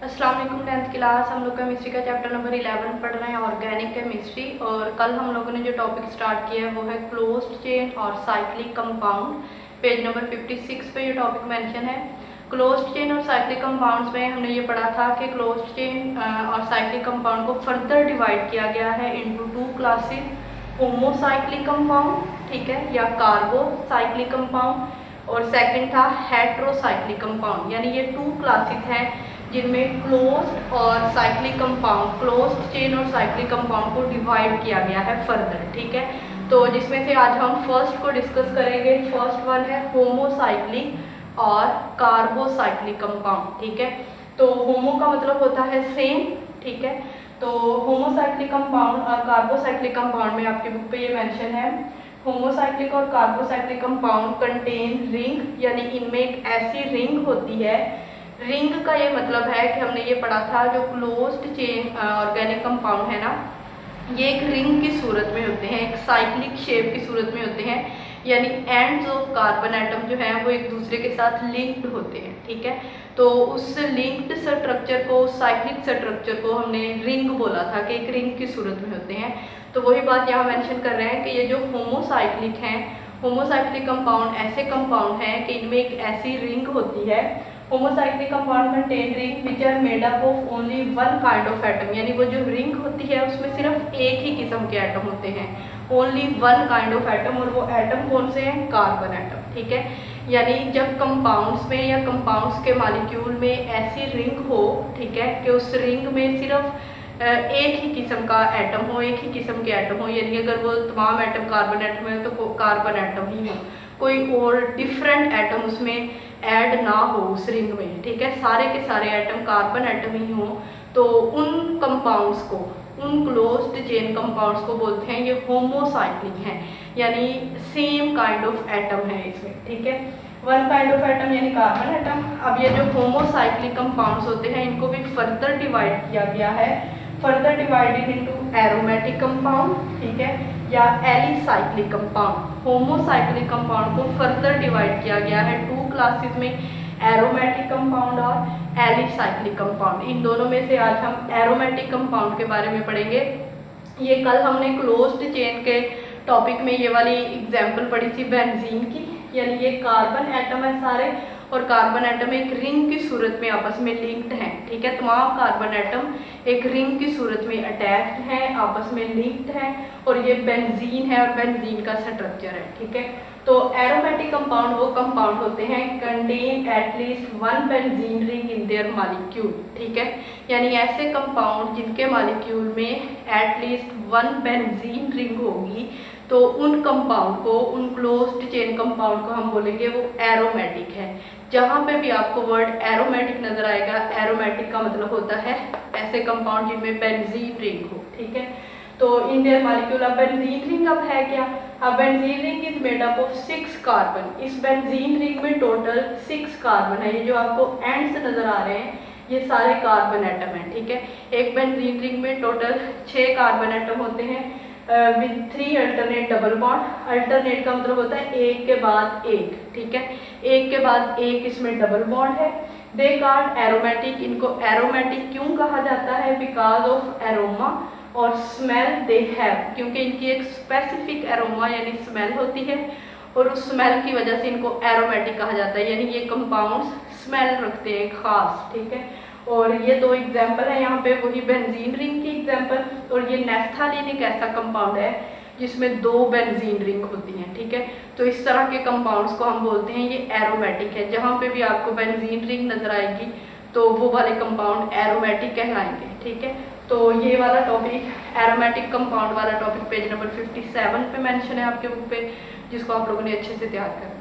अस्सलाम वालेकुम। 10th class हम लोग केमिस्ट्री का चैप्टर नंबर 11 पढ़ रहे हैं, ऑर्गेनिक केमिस्ट्री। और कल हम लोगों ने जो टॉपिक स्टार्ट किया है वो है क्लोज्ड चेन और साइक्लिक कंपाउंड। पेज नंबर 56 पे ये टॉपिक मेंशन है। क्लोज्ड चेन और साइक्लिक कंपाउंड्स में हमने ये पढ़ा था कि क्लोज्ड चेन और साइक्लिक कंपाउंड को फर्दर डिवाइड किया गया है into two classes, homocyclic compound, ठीक है, या कार्बोसाइक्लिक कंपाउंड, और सेकंड था हेट्रोसाइक्लिक कंपाउंड। यानी ये टू क्लासेस हैं जिनमें क्लोज्ड और साइक्लिक कंपाउंड, क्लोज्ड चेन और साइक्लिक कंपाउंड को डिवाइड किया गया है फर्दर, ठीक है। तो जिसमें से आज हम फर्स्ट को डिस्कस करेंगे। फर्स्ट वन है होमोसाइक्लिक और कार्बोसाइक्लिक कंपाउंड, ठीक है। तो होमो का मतलब होता है सेम, ठीक है। तो होमोसाइक्लिक कंपाउंड और कार्बोसाइक्लिक कंपाउंड में आपके बुक पे ये मेंशन है। होमोसाइक्लिक और कार्बोसाइक्लिक कंपाउंड कंटेन रिंग, यानी इनमें एक ऐसी रिंग होती है। रिंग का ये मतलब है कि हमने ये पढ़ा था जो क्लोज्ड चेन ऑर्गेनिक कंपाउंड है ना, ये एक रिंग की सूरत में होते हैं, एक साइक्लिक शेप की सूरत में होते हैं। यानी एंड्स ऑफ कार्बन एटम जो है वो एक दूसरे के साथ लिंक्ड होते हैं, ठीक है। तो उस लिंक्ड स्ट्रक्चर को, साइक्लिक स्ट्रक्चर को हमने रिंग बोला था कि एक रिंग की सूरत में होते हैं। तो वही बात यहाँ मेंशन कर रहे हैं कि ये जो होमोसाइक्लिक हैं, होमोसाइक्लिक कंपाउंड ऐसे कंपाउंड हैं कि इनमें एक ऐसी रिंग होती है। Homocyclic compound contain ring which are made up of only one kind of atom. यानी वो जो रिंग होती है उसमें सिर्फ एक ही किस्म के एटम होते हैं, only one kind of atom. और वो एटम कौन से हैं? कार्बन एटम, ठीक है। यानी जब कंपाउंड्स में या कंपाउंड्स के मॉलिक्यूल में ऐसी रिंग हो, ठीक है, कि उस रिंग में सिर्फ एक ही किस्म का एटम हो, एक ही किस्म के एटम हो, यानी अगर वो तमाम एटम कार्बन एटम है तो कार्बन एटम ही हो, कोई और डिफरेंट एटम उसमें ऐड ना हो उस रिंग में, ठीक है, सारे के सारे एटम कार्बन एटम ही हो, तो उन कंपाउंड्स को, उन क्लोज्ड चेन कंपाउंड्स को बोलते हैं ये होमोसाइक्लिक हैं। यानी सेम काइंड ऑफ एटम है इसमें, ठीक है, वन काइंड ऑफ एटम यानी कार्बन एटम। अब ये जो होमोसाइक्लिक कंपाउंड्स होते हैं इनको भी फर्दर डिवाइड किया गया है, further divided into aromatic compound, ठीक है, या एलिसाइक्लिक कंपाउंड। होमोसाइक्लिक कंपाउंड को फर्दर डिवाइड किया गया है टू क्लासेस में, एरोमेटिक कंपाउंड और एलिसाइक्लिक कंपाउंड। इन दोनों में से आज हम एरोमेटिक कंपाउंड के बारे में पढ़ेंगे। ये कल हमने क्लोज्ड चेन के टॉपिक में ये वाली एग्जाम्पल पढ़ी थी बेंजीन की। यानी ये कार्बन एटम है सारे, और कार्बन एटम एक रिंग की सूरत में आपस में लिंक्ड हैं, ठीक है। तमाम कार्बन एटम एक रिंग की सूरत में अटैच्ड हैं, आपस में लिंक्ड हैं, और ये बेंजीन है और बेंजीन का स्ट्रक्चर है, ठीक है। तो एरोमेटिक कंपाउंड वो कंपाउंड होते हैं contain at least one benzene ring in their molecule, ठीक है। यानी ऐसे कंपाउंड जिनके मॉलिक्यूल में एटलीस्ट वन बेंजीन रिंग होगी, तो उन कंपाउंड को, उन क्लोज्ड चेन कंपाउंड को हम बोलेंगे वो एरोमेटिक है। जहाँ पे भी आपको वर्ड एरोमेटिक नजर आएगा, एरोमेटिक का मतलब होता है ऐसे कंपाउंड जिनमें बेंजीन रिंग हो, ठीक है। तो इन देयर मॉलिक्यूल, अब बेंजीन रिंग अब है क्या? अब benzene ring is made up of 6 carbon. इस बेंजीन रिंग में टोटल 6 कार्बन है। ये जो आपको एंड से नजर आ रहे हैं ये सारे कार्बन एटम हैं, ठीक है। एक बेंजीन रिंग में टोटल 6 कार्बन एटम होते हैं with 3 alternate double bond. Alternate का मतलब होता है एक के बाद एक, ठीक है, एक के बाद एक इसमें डबल बॉन्ड है। They called aromatic. इनको एरोमेटिक क्यों कहा जाता है? बिकॉज ऑफ एरोमा और स्मेल दे हैव, क्योंकि इनकी एक स्पेसिफिक एरोमा यानी स्मेल होती है, और उस स्मेल की वजह से इनको एरोमेटिक कहा जाता है। यानी ये कंपाउंड्स स्मेल रखते हैं खास, ठीक है। और ये दो एग्जाम्पल है यहाँ पे, वही बेंजीन रिंग की एग्जाम्पल, और ये नेफ्थालीन एक ऐसा कंपाउंड है जिसमें 2 बेंजीन रिंग होती हैं, ठीक है। तो इस तरह के कंपाउंड्स को हम बोलते हैं ये एरोमेटिक है। जहाँ पे भी आपको बेंजीन रिंग नजर आएगी तो वो वाले कंपाउंड एरोमेटिक कहलाएंगे, ठीक है। तो ये वाला टॉपिक, एरोमेटिक कंपाउंड वाला टॉपिक पेज नंबर 57 पे मेंशन है आपके बुक पे, जिसको आप लोगों ने अच्छे से तैयार करना है।